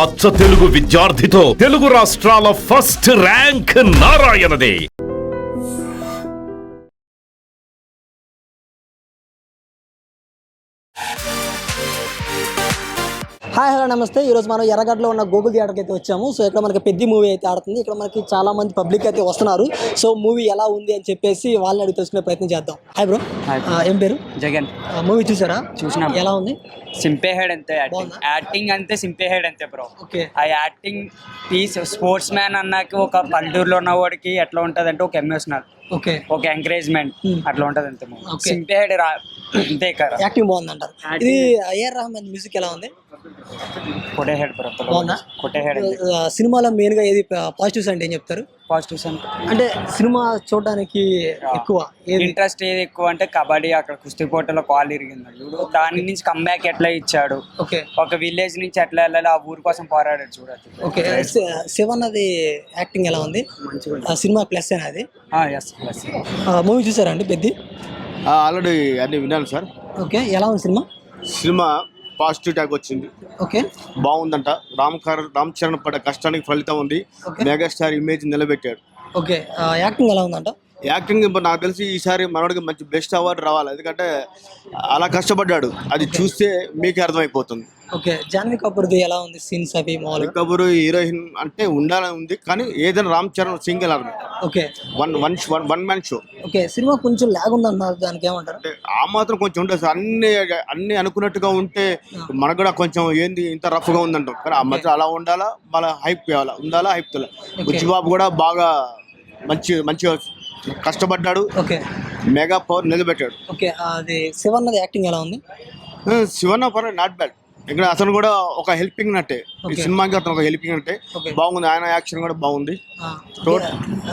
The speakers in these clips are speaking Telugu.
అచ్చ తెలుగు విద్యార్థితో తెలుగు రాష్ట్రాల ఫస్ట్ ర్యాంక్ నారాయణదే. హాయ్ హలో నమస్తే. ఈరోజు మనం ఎర్రగడ్డలో ఉన్న గూగుల్ థియేటర్కి అయితే వచ్చాము. సో ఇక్కడ మనకి పెద్ద మూవీ అయితే ఆడుతుంది. ఇక్కడ మనకి చాలా మంది పబ్లిక్ అయితే వస్తున్నారు. సో మూవీ ఎలా ఉంది అని చెప్పేసి వాళ్ళని అడిగి తెలుసుకునే ప్రయత్నం చేద్దాం. హాయ్ బ్రో, ఏం పేరు? జగన్. మూవీ చూసారా? చూసినా. ఎలా ఉంది? సింపే హెడ్ అంతే, యాక్టింగ్ అంతే, సింపే హెడ్ అంతే బ్రో. ఓకే. ఆ యాక్టింగ్ పీస్ స్పోర్ట్స్ మ్యాన్ అన్నాక ఒక పల్లెటూరులో ఉన్న వాడికి ఎట్లా ఉంటది అంటే ఒక ఎమోషనల్, ఓకే, ఒక ఎంకరేజ్మెంట్ అట్లా ఉంటది అంతే. సింపే హెడ్ అంతే కదా. యాక్టింగ్ బాగుంది అంటారు. ఇది ఏఆర్ రెహమాన్ మ్యూజిక్ ఎలా ఉంది? కొట్టే హెడ్ బ్రో. బాగుందా? కొట్టే హెడ్. సినిమాలో మెయిన్ గా ఏది పాజిటివ్స్ అంటే ఏం చెప్తారు? పాజిటివ్స్ అంటే సినిమా చూడడానికి ఎక్కువ ఇంట్రెస్ట్ ఏది ఎక్కువ అంటే కబడ్డీ, అక్కడ కుస్తీ పోటీలో కాల్ ఇరిగింది చూడు, దాని నుంచి కమ్బ్యాక్ ఎట్లా ఇచ్చాడు. ఓకే. ఒక విలేజ్ నుంచి ఎట్లా వెళ్ళాలి, ఆ ఊరి కోసం పోరాడాడు చూడచ్చు. ఓకే. శివన్ అది యాక్టింగ్ ఎలా ఉంది? సినిమా ప్లస్ అది. మూవీ చూసారా అండి పెద్ద? ఆల్రెడీ అన్ని విన్నాను సార్. ఓకే. ఎలా ఉంది సినిమా? సినిమా పాజిటివ్ ట్యాగ్ వచ్చింది. ఓకే. బాగుందంట. రామ్ చరణ్ పడ్డ కష్టానికి ఫలితం ఉంది. మెగాస్టార్ ఇమేజ్ నిలబెట్టాడు. ఓకే. యాక్టింగ్ ఎలా ఉందంట? యాక్టింగ్ నాకు తెలిసి ఈసారి మనోడికి మంచి బెస్ట్ అవార్డు రావాలి. ఎందుకంటే అలా కష్టపడ్డాడు, అది చూస్తే మీకే అర్థమైపోతుంది. ఓకే. జాన్వీ కపూర్ది ఎలా ఉంది సీన్స్ అవి? జాన్వీ కపూర్ హీరోయిన్ అంటే ఉండాలని ఉంది, కానీ ఏదైనా Ram Charan single army. Okay. One man show. Okay. Cinema కొంచెం లాగ్ ఉంది అన్నారు, దానికి ఏమంటారు? అంటే ఆ మాత్రం కొంచెం ఉంటుంది సార్. అన్ని అనుకున్నట్టుగా ఉంటే మనకు కూడా కొంచెం ఏంది ఇంత రఫ్ గా ఉందంటాం, కానీ ఆ మాత్రం అలా ఉండాలా, మళ్ళీ హైప్ ఉండాలా, హైప్ తెల. బుచ్చిబాబు కూడా బాగా మంచిగా కష్టపడ్డాడు. ఓకే. మెగా పవర్ నిలబెట్టాడు. ఓకే. అది శివన్నది యాక్టింగ్ ఎలా ఉంది? Shivanna power not bad. ఇక్కడ అతను కూడా ఒక హెల్పింగ్ నట్టే, ఈ సినిమాకి అతను ఒక హెల్పింగ్ నట్టే బాగుంది. ఆయన యాక్షన్ కూడా బాగుంది.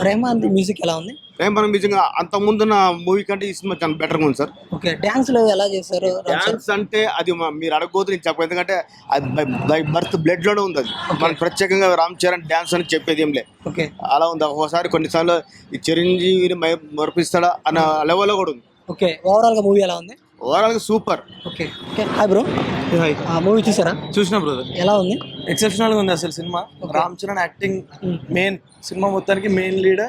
రెహమాన్ మ్యూజిక్ ఎలా ఉంది? రెహమాన్ మ్యూజిక్ అంత ముందున్న మూవీ కంటే ఈ సినిమా చాలా బెటర్ గా ఉంది సార్. ఓకే. డాన్స్ లో ఎలా చేశారు? డాన్స్ అంటే అది మీరు అడగబోతు నేను చెప్పను, ఎందుకంటే అది బై బర్త్ బ్లడ్ లోనే ఉంది. అది మనకు ప్రత్యేకంగా రామ్ చరణ్ డాన్స్ అని చెప్పేది ఏం లేదు. ఓకే. అలా ఉంది. ఒకసారి కొన్నిసార్లు ఈ చిరంజీవిని మరిపిస్తాడా అన్న లెవెల్లో కూడా ఉంది. ఓకే. ఓవరాల్ గా మూవీ ఎలా ఉంది? ఓవరాల్ గా super. Okay. Hi bro. Movie చూసారా? చూసిన బ్రదర్. ఎలా ఉంది? ఎక్సెప్షనల్ గా ఉంది అసలు సినిమా. రామ్ చరణ్ యాక్టింగ్ మెయిన్, సినిమా మొత్తానికి main lead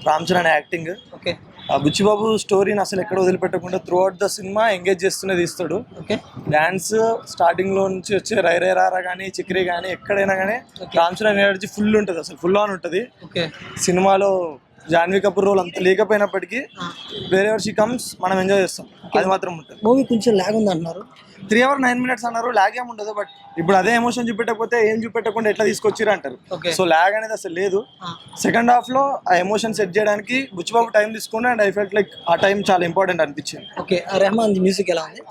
Ram Charan acting. Okay. Buchibabu స్టోరీని అసలు ఎక్కడ వదిలిపెట్టకుండా త్రూ అవుట్ ద సినిమా ఎంగేజ్ చేస్తూనే తీస్తాడు. ఓకే. డాన్స్ స్టార్టింగ్ లో నుంచి వచ్చే రై రే రారా కానీ చిక్రీ కానీ ఎక్కడైనా కానీ రామ్ చరణ్ ఎనర్జీ ఫుల్ ఉంటుంది, అసలు ఫుల్ ఆన్ ఉంటుంది. ఓకే. సినిమాలో జాన్వీ కపూర్ రోల్ అంత లేకపోయినప్పటికీ వేరే ఎవర్ షీ కమ్స్ మనం ఎంజాయ్ చేస్తాం, అది మాత్రం ఉంటుంది. మూవీ కొంచెం లాగ్ ఉంది అంటున్నారు. 3 hours 9 minutes అన్నారు. లాగ్ ఏమి ఉండదు, బట్ ఇప్పుడు అదే ఎమోషన్ చూపెట్టకపోతే ఏం చూపెట్టకుండా ఎట్లా తీసుకొచ్చిరు అంటారు. సో లాగ్ అనేది అసలు లేదు. సెకండ్ హాఫ్ లో ఆ ఎమోషన్ సెట్ చేయడానికి బుచ్చిబాబు టైం తీసుకున్నా, అండ్ ఐ ఫెల్ట్ లైక్ ఆ టైం చాలా ఇంపార్టెంట్ అనిపించింది. ఓకే. రెహమాన్ మ్యూజిక్ ఎలా ఉంది?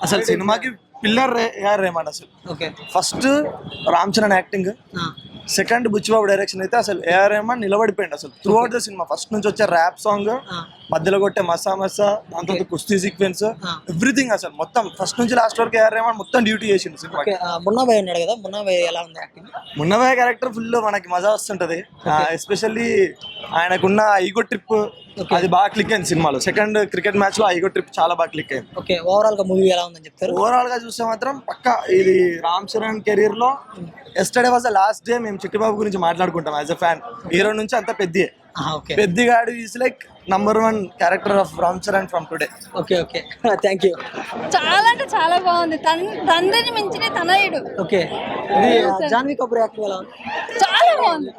అసలు సినిమాకి పిల్లర్ ఏఆర్ రెహమాన్ అసలు. Okay. First Ram Charan acting, second Buchibabu direction అయితే అసలు ఏఆర్ రెహమాన్ నిలబడిపోయింది అసలు throughout the cinema. First నుంచి వచ్చే ర్యాప్ సాంగ్, మధ్యలో కొట్టే మసా దాంతో కుస్తీ సీక్వెన్స్, ఎవ్రీథింగ్ అసలు మొత్తం ఫస్ట్ నుంచి లాస్ట్ వరకు ఏఆర్ రెహమాన్ మొత్తం డ్యూటీ చేసిండు సినిమా. మున్నాబాయ్ ఉన్నాడు కదా, మున్నాబాయ్ ఎలా ఉంది యాక్టింగ్? మున్నాబాయ్ క్యారెక్టర్ ఫుల్ మనకి మజా వస్తుంటది. ఎస్పెషల్లీ ఆయనకున్న ఈగో ట్రిప్ అది బాగా క్లిక్ అయింది సినిమాలో. సెకండ్ క్రికెట్ మ్యాచ్ లో ఈగో ట్రిప్ చాలా బాగా క్లిక్ అయింది. ఓకే. ఓవరాల్ గా మూవీ ఎలా ఉందని చెప్తారు? ఓవరాల్ గా చూస్తే మాత్రం పక్కా ఇది రామ్ చరణ్ కెరీర్ లో yesterday was the last day మేము చిట్టిబాబు గురించి మాట్లాడుకుంటాం యాజ్ అ ఫ్యాన్. హీరో నుంచి అంతా పెద్దిగాడు is like #1 character of Ram Charan from today. Okay. Okay. Thank you. చాలా అంటే చాలా బాగుంది. తండ్రిని మించిన తనయుడు. ఓకే. జాన్వీ కపూర్ యాక్టింగ్ ఎలా ఉంది? చాలా బాగుంది.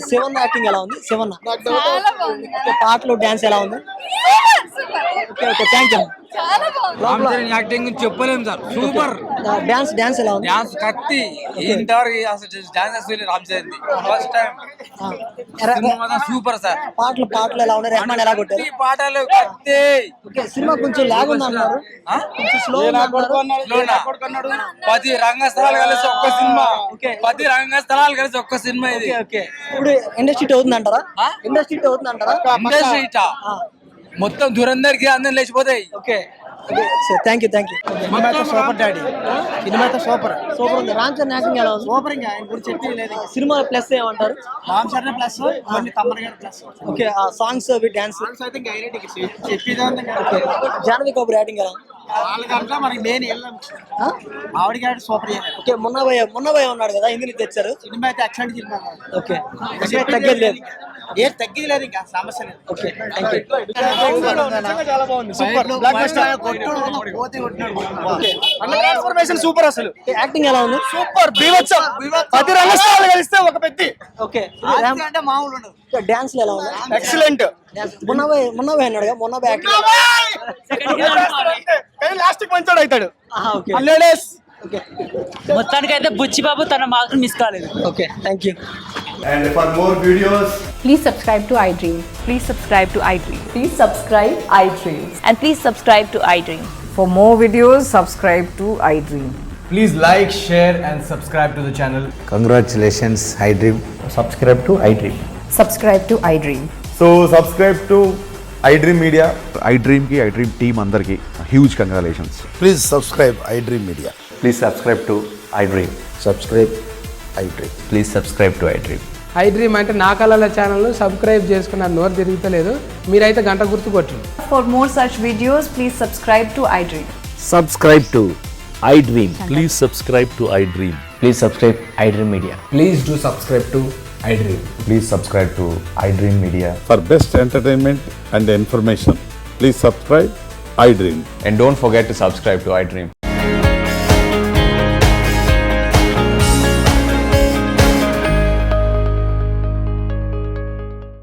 శివన్న యాక్టింగ్ ఎలా ఉంది? శివన్న చాలా బాగుంది. పాటలు డాన్స్ ఎలా ఉంది? ఓకే. ఓకే. Thank you. చాలా బాగుంది. రామ్ చరణ్ యాక్టింగ్ చెప్పలేము సార్, సూపర్. డాన్స్ ఎలా ఉంది? డాన్స్ కత్తి ఇంతవరకు అసలు dance Ram Charan first time super sir. పాటలు ఎలా ఉన్నాయి? రెహమాన్ ఎలా కొట్టారు? పాటలు కత్తి. ఓకే. సినిమా కొంచెం లాగ్ ఉంది అన్నారు, కొంచెం స్లో అన్నాడు. 10 రంగస్థలాలు కలిసి ఒక్క సినిమా. 10 రంగస్థలాలు కలిసి ఒక్క సినిమా ఇది. ఓకే. ఇప్పుడు ఇండస్ట్రీ అవుతుంది అంటారా? ఇండస్ట్రీ మొత్తం దురందరికి అందరం లేచిపోతాయి. Okay. Thank you. Super daddy సినిమా అయితే సూపర్ ఉంది. రామ్ చరణ్ యాక్టింగ్ ఎలా ఉంది? సూపర్. ఇంకా ఆయన గురించి చెప్పి లేదు. సినిమా ప్లస్ ఏమంటారు? రామ్ చరణ్ ప్లస్, తమ్మర్ గారు ప్లస్. ఓకే. సాంగ్స్ అవి డాన్స్ అయితే చెప్పేదా. జాన్వీ కపూర్ యాక్టింగ్ ఎలా ఉంది? ఓకే మొన్న భయ ఉన్నాడు కదా హిందీని తెచ్చారు సినిమా అయితే ఎక్సలెంట్ సినిమా. ఓకే తగ్గేది లేదు ఏం తగ్గేది లేదు ఇంకా సమస్య లేదు. ఓకే థ్యాంక్ యూ చాలా బాగుంది super block buster transformation super అసలు యాక్టింగ్ ఎలా ఉంది సూపర్ బీవత్సం 10 రంగస్థలాలు కలిస్తే ఒక పెద్ది ఓకే అంటే మామూలు ఉండదు. డాన్స్ ఎలా ఉంది ఎక్సలెంట్ మొన్న భయ అన్నాడు మొన్న భయ యాక్టింగ్ లాస్ట్ కి మంచోడు అవుతాడు ఓకే ఓకే మొత్తానికి అయితే బుచ్చిబాబు తన మార్కులు మిస్ కాలేదు. Okay thank you And for more videos, Please subscribe to iDream. Please subscribe to iDream. Please subscribe iDream. And please subscribe to iDream. For more videos, subscribe to iDream. please like, share, and subscribe to the channel. Congratulations, iDream. Subscribe to iDream. Subscribe to iDream. So, subscribe to iDream Media. iDream ki iDream team अंदर की huge congratulations. Please subscribe iDream media Please subscribe to iDream. Subscribe iDream. Please subscribe to iDream. iDream అంటే నా కళల ఛానల్ సబ్స్క్రైబ్ చేసుకున్న నోరు తిరుగుతలేదు, మీరైతే గంట గుర్తు కొట్టండి. For more such videos, please subscribe to iDream. Subscribe to iDream. Please subscribe to iDream. Please subscribe iDream Media. Please do subscribe to iDream. Please subscribe to iDream Media. For best entertainment and information, please subscribe iDream. And don't forget to subscribe to iDream.